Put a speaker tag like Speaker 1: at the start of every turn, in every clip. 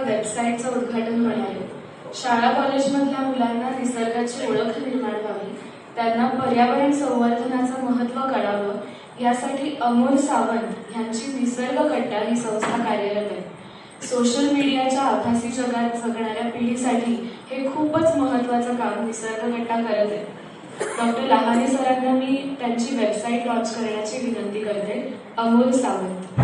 Speaker 1: वेबसाईटचं उद्घाटन होणार आहे. शाळा कॉलेजमधल्या मुलांना निसर्गाची ओळख निर्माण व्हावी, त्यांना पर्यावरण संवर्धनाचं महत्त्व कळावं, यासाठी अमोल सावंत यांची निसर्ग कट्टा ही संस्था कार्यरत आहे. सोशल मीडियाच्या आभासी जगात जगणाऱ्या पिढीसाठी हे खूपच महत्त्वाचं काम निसर्ग कट्टा करत आहे. डॉक्टर लहाने सरांना मी त्यांची वेबसाईट लॉन्च करण्याची विनंती करते. अमोल सावंत.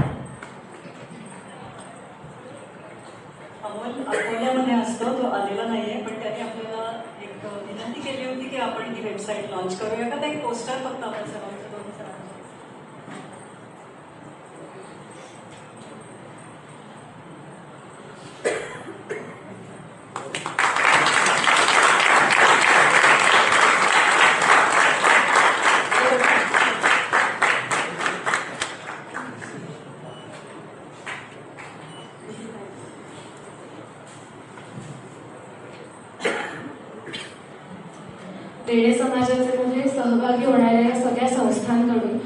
Speaker 2: अमोल अकोल्यामध्ये असतो, तो आलेला नाहीये, पण त्याने आपल्याला एक विनंती केली होती की आपण ही वेबसाईट लॉन्च करूया का. एक पोस्टर फक्त आपण सर्वांचं दोन सरांचं.
Speaker 1: देणे समाजामध्ये सहभागी होणाऱ्या या सगळ्या संस्थांकडून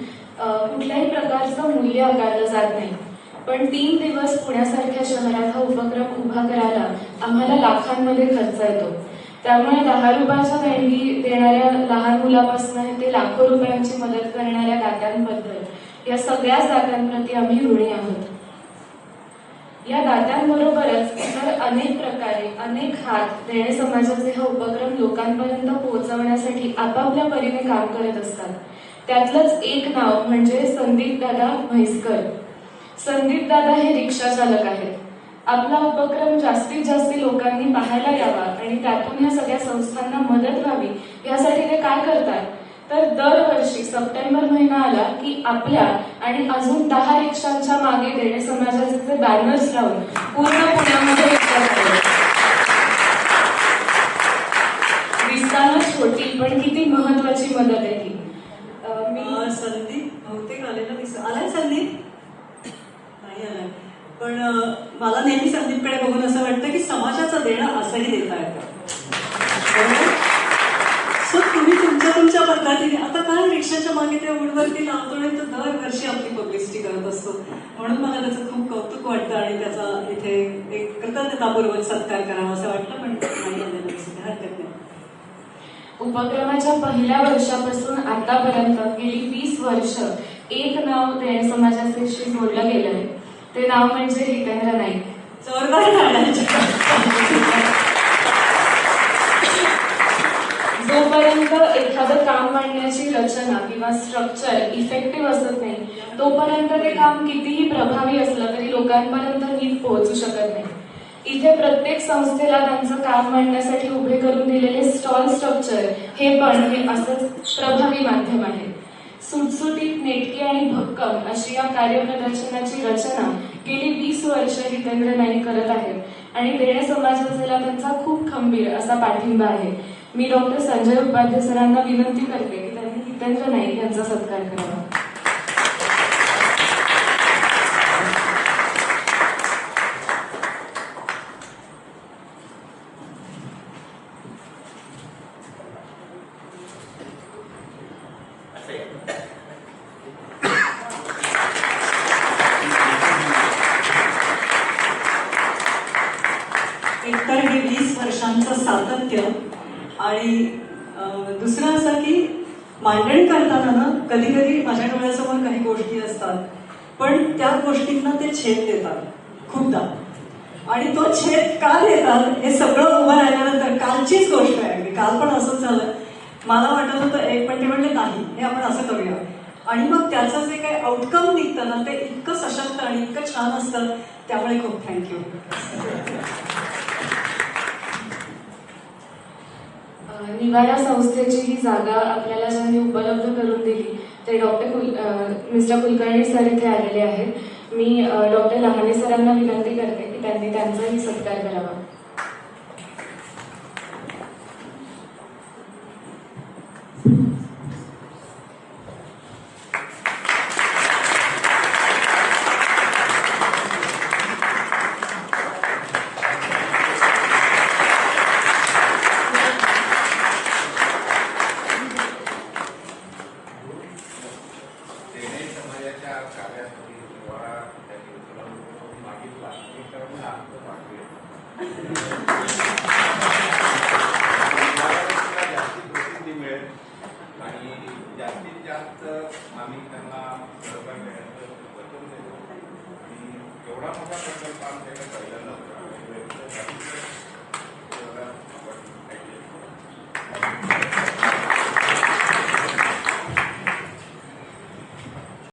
Speaker 1: कुठल्याही प्रकारचं मूल्य आकारलं जात नाही, पण 3 दिवस पुण्यासारख्या शहरात हा उपक्रम उभा करायला आम्हाला लाखांमध्ये खर्च येतो. त्यामुळे 10 रुपयाच्या देणगी देणाऱ्या लहान मुलापासून ते लाखो रुपयांची मदत करणाऱ्या दात्यांबद्दल या सगळ्याच दात्यांप्रती आम्ही ऋणी आहोत. या दात्यांबरोबरच इतर अनेक प्रकारे अनेक हात देणे समाजाचे हा उपक्रम लोकांपर्यंत पोहोचवण्यासाठी आपापल्या परीने काम करत असतात. त्यातलंच एक नाव म्हणजे संदीप दादा म्हैसकर. संदीप दादा हे रिक्षा चालक आहेत. आपला उपक्रम जास्तीत जास्त लोकांनी पाहायला यावा आणि त्यातून या सगळ्या संस्थांना मदत व्हावी यासाठी ते काय करतात तर दरवर्षी सप्टेंबर महिना आला की आपल्या आणि अजून 10 रिक्षांच्या मागे देणे समाजाचे बॅनर्स लावून पूर्ण पुण्यामध्ये रिक्षा चालवतात. दिसताना छोटी पण किती महत्वाची मदत आहे ही.
Speaker 2: मी संदीप बहुतेक आलेला आलाय. संदीप नाही आलाय, पण मला नेहमी संदीपकडे बघून असं वाटतं की समाजाचं देणं असंही देता येतं. सो तुम्ही तुमच्या पद्धतीने आता काय रिक्षाच्या मागे त्या उडवरती लावतो आणि तो दरवर्षी आपली पब्लिसिटी करत असतो, म्हणून मला त्याचं खूप कौतुक वाटतं आणि त्याचा इथे एक कृतज्ञतापूर्वक सत्कार करावा असं वाटलं, पण नाही आलेलं हरकत नाही.
Speaker 1: उपक्रमाच्या पहिल्या वर्षापासून आतापर्यंत गेली 20 वर्ष एक नाव देणे समाजाशी जोडलं गेलं आहे. ते नाव म्हणजे हितेंद्र नाईक.
Speaker 2: जोरदार
Speaker 1: जोपर्यंत एखादं काम मांडण्याची रचना किंवा स्ट्रक्चर इफेक्टिव्ह असत नाही, तोपर्यंत ते काम कितीही प्रभावी असलं तरी लोकांपर्यंत नीट पोहोचू शकत नाही. इथे प्रत्येक संस्थेला त्यांचं काम मांडण्यासाठी उभे करून दिलेले स्टॉल स्ट्रक्चर हे असंच प्रभावी माध्यम आहे. सुटसुटीत, नेटकी आणि भक्कम अशी या कार्यप्रदर्शनाची रचना गेली 20 वर्ष हितेंद्र नाईक करत आहेत आणि देणे समाजाला त्यांचा खूप खंबीर असा पाठिंबा आहे. मी डॉक्टर संजय उपाध्याय सरांना विनंती करते की त्यांनी हितेंद्र नाईक यांचा सत्कार करावा.
Speaker 2: एकतर हे 20 वर्षांचं सातत्य आणि दुसरं असं की मांडणी करताना ना कधी कधी माझ्या डोळ्यासमोर काही गोष्टी असतात, पण त्या गोष्टींना ते छेद देतात खूपदा. आणि तो छेद का देतात हे सगळं उभं राहिल्यानंतर कालचीच गोष्ट आहे. काल पण असंच झालं. मला वाटत होतं एक, पण ते म्हणले नाही, हे आपण असं करूया. आणि मग त्याचं जे काही आउटकम निघतं ना ते इतकं सशक्त आणि इतकं छान असतं. त्यामुळे खूप थँक्यू.
Speaker 1: निवारा संस्थेची ही जागा आपल्याला ज्यांनी उपलब्ध करून दिली ते मिस्टर कुलकर्णी सर इथे आलेले आहेत. मी डॉक्टर लहाने सरांना विनंती करते की त्यांनी त्यांचाही सत्कार करावा.
Speaker 3: कार्यासाठी निवारा त्यांनी मागितला, मी कर्म पाठवेल. जास्ती प्रसिद्धी मिळेल आणि जास्तीत जास्त आम्ही त्यांना सहभाग मिळायचं वचन देतो आणि एवढा मोठा प्रकल्प आमच्याकडे पहिल्यांदाच